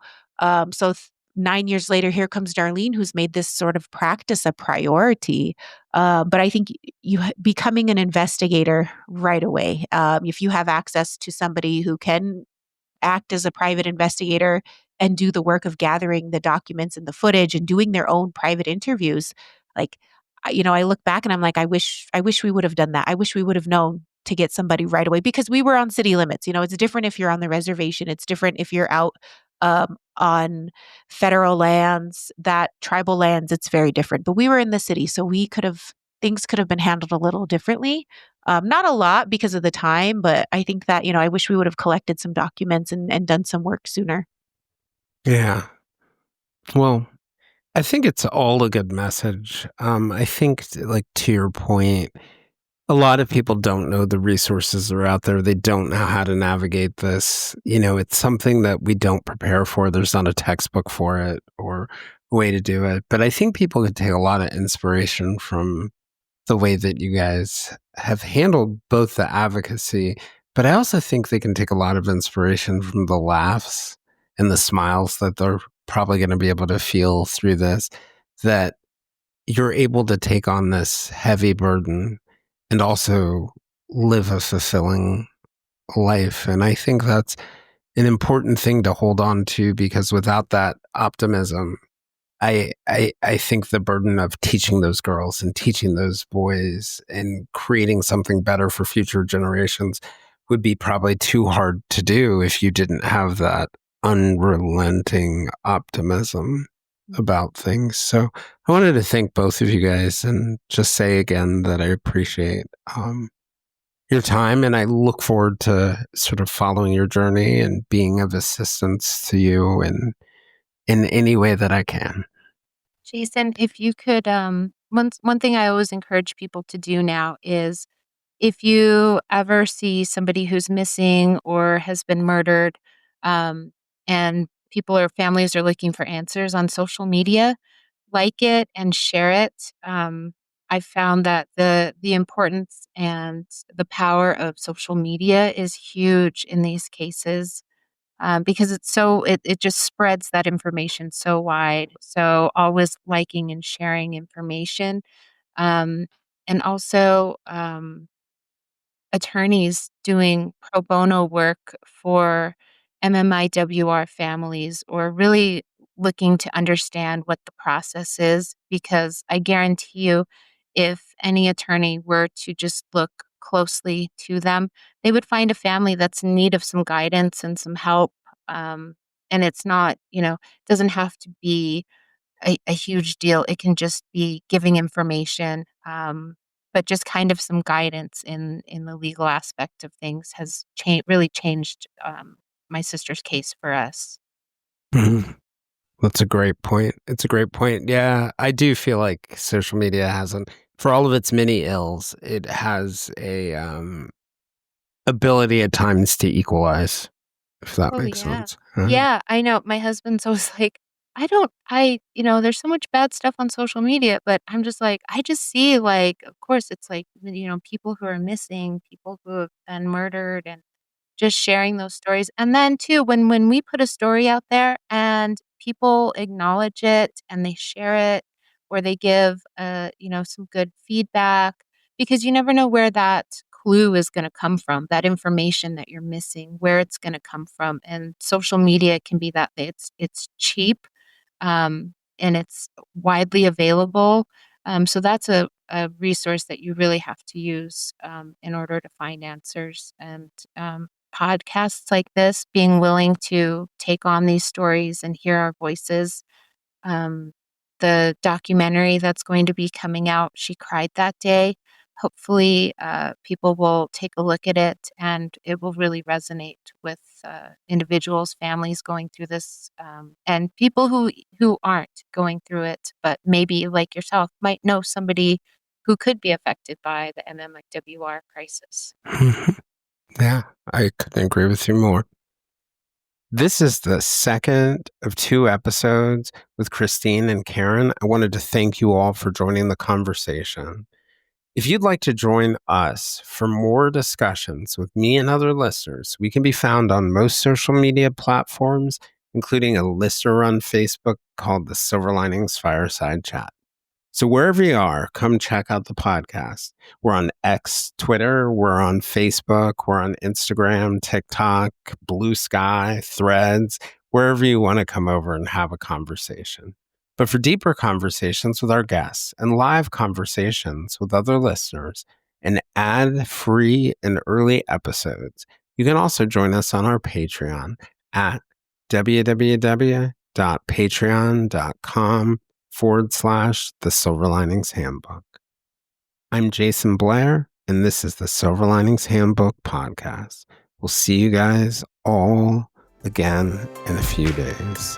9 years later, here comes Darlene, who's made this sort of practice a priority. But I think becoming an investigator right away, if you have access to somebody who can act as a private investigator and do the work of gathering the documents and the footage and doing their own private interviews, like, I look back and I'm like, I wish we would have done that. I wish we would have known to get somebody right away, because we were on city limits. It's different if you're on the reservation. It's different if you're out on federal lands, that tribal lands. It's very different. But we were in the city, so things could have been handled a little differently. Not a lot because of the time, but I think that, I wish we would have collected some documents and done some work sooner. Yeah. Well, I think it's all a good message. I think, like, to your point, a lot of people don't know the resources that are out there. They don't know how to navigate this. It's something that we don't prepare for. There's not a textbook for it or a way to do it. But I think people could take a lot of inspiration from the way that you guys have handled both the advocacy, but I also think they can take a lot of inspiration from the laughs and the smiles that they're probably going to be able to feel through this, that you're able to take on this heavy burden and also live a fulfilling life. And I think that's an important thing to hold on to, because without that optimism, I think the burden of teaching those girls and teaching those boys and creating something better for future generations would be probably too hard to do if you didn't have that unrelenting optimism about things. So I wanted to thank both of you guys and just say again that I appreciate your time, and I look forward to sort of following your journey and being of assistance to you in any way that I can. Jason, if you could, one thing I always encourage people to do now is, if you ever see somebody who's missing or has been murdered, and people or families are looking for answers on social media, like it and share it. I've found that the importance and the power of social media is huge in these cases. Because it just spreads that information so wide. So always liking and sharing information. Um, and also attorneys doing pro bono work for MMIWR families, or really looking to understand what the process is, because I guarantee you, if any attorney were to just look closely to them, they would find a family that's in need of some guidance and some help. And it's not, doesn't have to be a huge deal. It can just be giving information, but just kind of some guidance in the legal aspect of things has really changed my sister's case for us. Mhm. That's a great point. It's a great point. Yeah, I do feel like social media hasn't, for all of its many ills, it has a ability at times to equalize, if that Oh, makes yeah. sense. Yeah, I know. My husband's always like, there's so much bad stuff on social media, but I'm just like, I just see, like, of course, it's like, people who are missing, people who have been murdered, and just sharing those stories. And then too, when we put a story out there and people acknowledge it and they share it, or they give some good feedback, because you never know where that clue is going to come from, that information that you're missing, where it's going to come from. And social media can be that it's cheap, and it's widely available. So that's a resource that you really have to use in order to find answers. And podcasts like this, being willing to take on these stories and hear our voices. Um, the documentary that's going to be coming out, She Cried That Day. Hopefully, people will take a look at it, and it will really resonate with individuals, families going through this, and people who aren't going through it, but maybe, like yourself, might know somebody who could be affected by the MMWR crisis. Yeah, I couldn't agree with you more. This is the second of 2 episodes with Christine and Karen. I wanted to thank you all for joining the conversation. If you'd like to join us for more discussions with me and other listeners, we can be found on most social media platforms, including a listener-run Facebook called the Silver Linings Fireside Chat. So wherever you are, come check out the podcast. We're on X, Twitter, we're on Facebook, we're on Instagram, TikTok, Blue Sky, Threads, wherever you want to come over and have a conversation. But for deeper conversations with our guests and live conversations with other listeners and ad-free and early episodes, you can also join us on our Patreon at www.patreon.com/The Silver Linings Handbook. I'm Jason Blair, and this is the Silver Linings Handbook podcast. We'll see you guys all again in a few days.